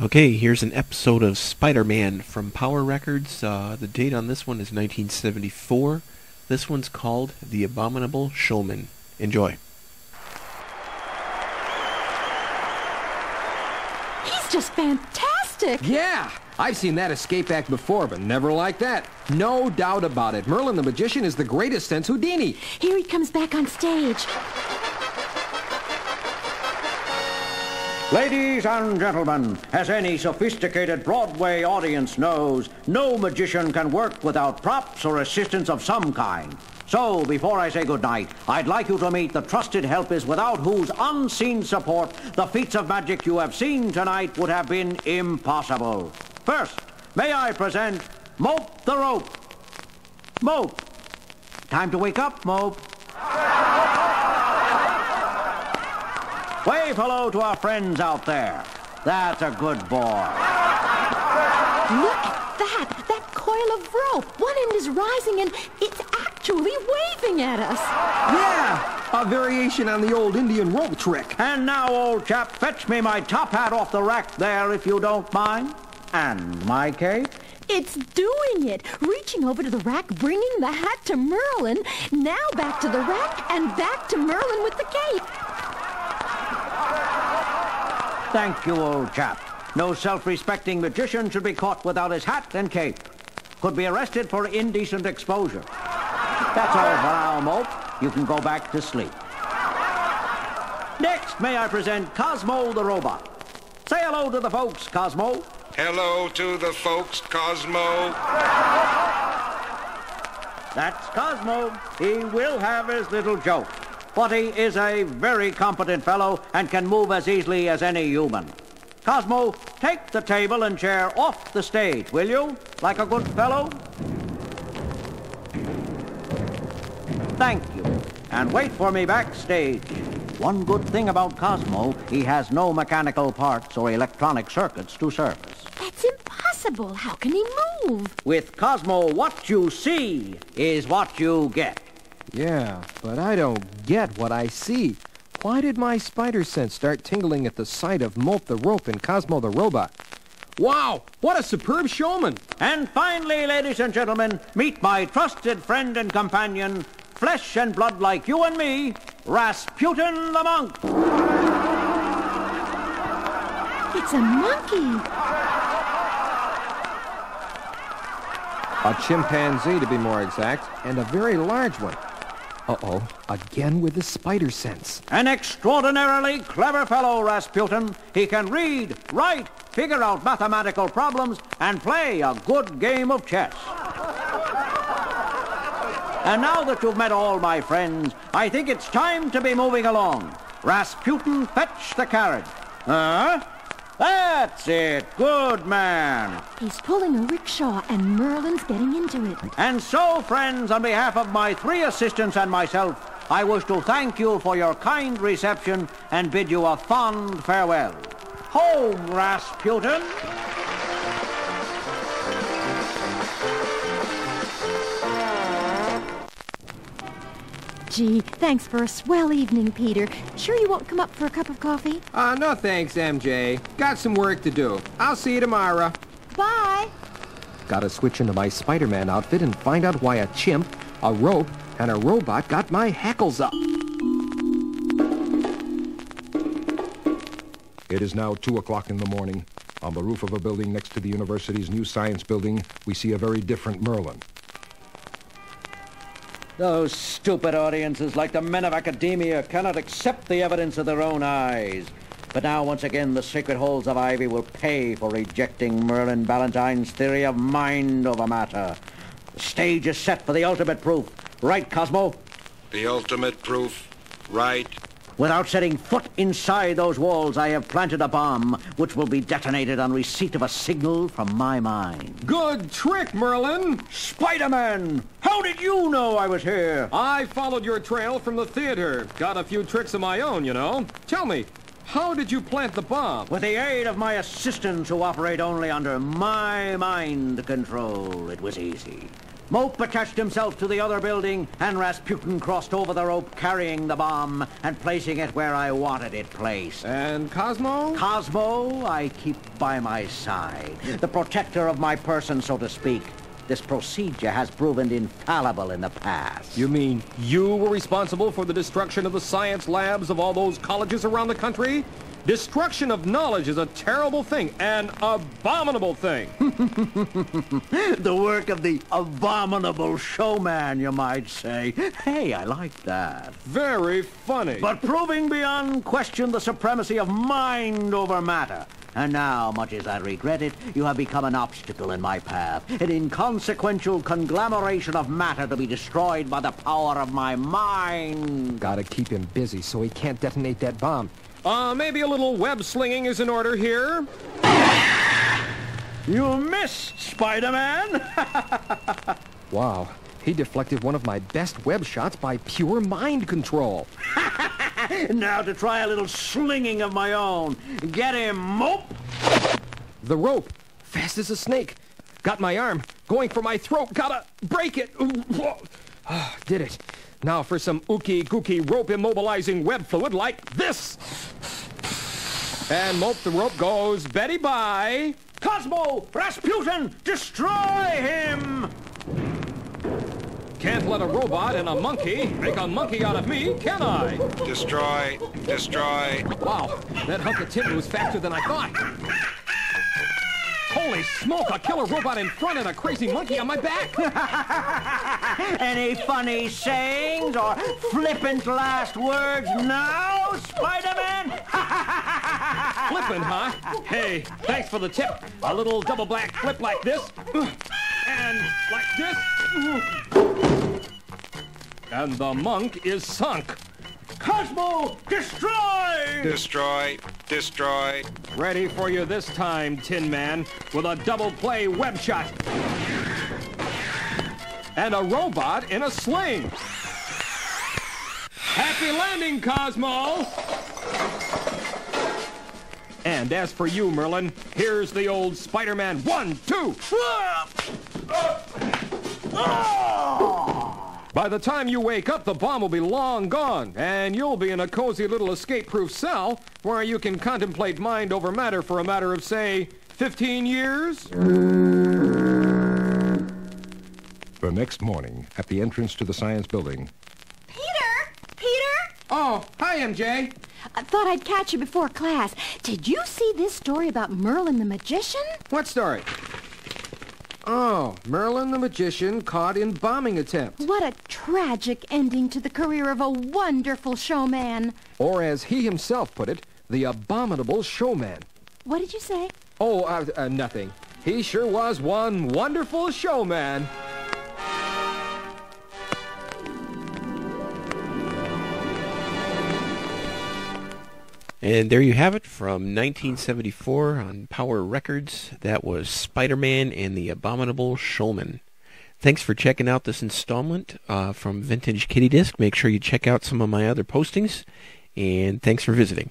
Okay, here's an episode of Spiderman from Power Records. The date on this one is 1974. This one's called The Abominable Showman. Enjoy. He's just fantastic! Yeah! I've seen that escape act before, but never like that. No doubt about it. Merlin the Magician is the greatest since Houdini. Here he comes back on stage. Ladies and gentlemen, as any sophisticated Broadway audience knows, no magician can work without props or assistance of some kind. So, before I say goodnight, I'd like you to meet the trusted helpers without whose unseen support the feats of magic you have seen tonight would have been impossible. First, may I present Mope the Rope. Mope. Time to wake up, Mope. Wave hello to our friends out there. That's a good boy. Look at that! That coil of rope! One end is rising and it's actually waving at us. Yeah! A variation on the old Indian rope trick. And now, old chap, fetch me my top hat off the rack there, if you don't mind. And my cape. It's doing it! Reaching over to the rack, bringing the hat to Merlin. Now back to the rack and back to Merlin with the cape. Thank you, old chap. No self-respecting magician should be caught without his hat and cape. Could be arrested for indecent exposure. That's all for now, Mope. You can go back to sleep. Next, may I present Cosmo the Robot. Say hello to the folks, Cosmo. Hello to the folks, Cosmo. That's Cosmo. He will have his little joke. But he is a very competent fellow and can move as easily as any human. Cosmo, take the table and chair off the stage, will you? Like a good fellow? Thank you. And wait for me backstage. One good thing about Cosmo, he has no mechanical parts or electronic circuits to service. That's impossible. How can he move? With Cosmo, what you see is what you get. Yeah, but I don't get what I see. Why did my spider sense start tingling at the sight of Mope the Rope and Cosmo the Robot? Wow, what a superb showman! And finally, ladies and gentlemen, meet my trusted friend and companion, flesh and blood like you and me, Rasputin the Monk. It's a monkey. A chimpanzee, to be more exact, and a very large one. Uh-oh, again with the spider sense. An extraordinarily clever fellow, Rasputin. He can read, write, figure out mathematical problems, and play a good game of chess. And now that you've met all my friends, I think it's time to be moving along. Rasputin, fetch the carriage. Huh? That's it. Good man. He's pulling a rickshaw and Merlin's getting into it. And so, friends, on behalf of my 3 assistants and myself, I wish to thank you for your kind reception and bid you a fond farewell. Home, Rasputin. Gee, thanks for a swell evening, Peter. Sure you won't come up for a cup of coffee? No thanks, MJ. Got some work to do. I'll see you tomorrow. Bye. Gotta switch into my Spider-Man outfit and find out why a chimp, a rope, and a robot got my hackles up. It is now 2 o'clock in the morning. On the roof of a building next to the university's new science building, we see a very different Merlin. Those stupid audiences, like the men of academia, cannot accept the evidence of their own eyes. But now, once again, the sacred halls of Ivy will pay for rejecting Merlin Ballantyne's theory of mind over matter. The stage is set for the ultimate proof. Right, Cosmo? The ultimate proof, right? Without setting foot inside those walls, I have planted a bomb, which will be detonated on receipt of a signal from my mind. Good trick, Merlin! Spiderman! How did you know I was here? I followed your trail from the theater. Got a few tricks of my own, you know. Tell me, how did you plant the bomb? With the aid of my assistants who operate only under my mind control, it was easy. Mope attached himself to the other building, and Rasputin crossed over the rope carrying the bomb and placing it where I wanted it placed. And Cosmo? Cosmo, I keep by my side, the protector of my person, so to speak. This procedure has proven infallible in the past. You mean you were responsible for the destruction of the science labs of all those colleges around the country? Destruction of knowledge is a terrible thing, an abominable thing. The work of the abominable showman, you might say. Hey, I like that. Very funny. But proving beyond question the supremacy of mind over matter. And now, much as I regret it, you have become an obstacle in my path, an inconsequential conglomeration of matter to be destroyed by the power of my mind. Gotta keep him busy so he can't detonate that bomb. Maybe a little web slinging is in order here. You missed, Spiderman! Wow, he deflected one of my best web shots by pure mind control. Now to try a little slinging of my own. Get him, Mope! The rope, fast as a snake. Got my arm, going for my throat. Gotta break it. Did it. Now for some ookie-gookie rope immobilizing web fluid like this. And Mope the rope goes Betty bye. Cosmo! Rasputin! Destroy him! Can't let a robot and a monkey make a monkey out of me, can I? Destroy. Destroy. Wow, that hunk of tin was faster than I thought. Holy smoke, a killer robot in front and a crazy monkey on my back. Any funny sayings or flippant last words now, Spiderman? Flippin', huh? Hey, thanks for the tip. A little double black flip like this. And like this. And the monk is sunk. Cosmo, destroy! Destroy. Destroy. Ready for you this time, Tin Man, with a double play web shot. And a robot in a sling. Happy landing, Cosmo! And as for you, Merlin, here's the old Spider-Man 1, 2. By the time you wake up, the bomb will be long gone, and you'll be in a cozy little escape-proof cell where you can contemplate mind over matter for a matter of, say, 15 years? The next morning, at the entrance to the science building. Peter! Peter! Oh, hi, MJ. I thought I'd catch you before class. Did you see this story about Merlin the magician? What story? Oh, Merlin the magician caught in bombing attempt. What a tragic ending to the career of a wonderful showman. Or as he himself put it, the abominable showman. What did you say? Oh, nothing. He sure was one wonderful showman. And there you have it from 1974 on Power Records. That was Spider-Man and the Abominable Showman. Thanks for checking out this installment from Vintage Kitty Disc. Make sure you check out some of my other postings. And thanks for visiting.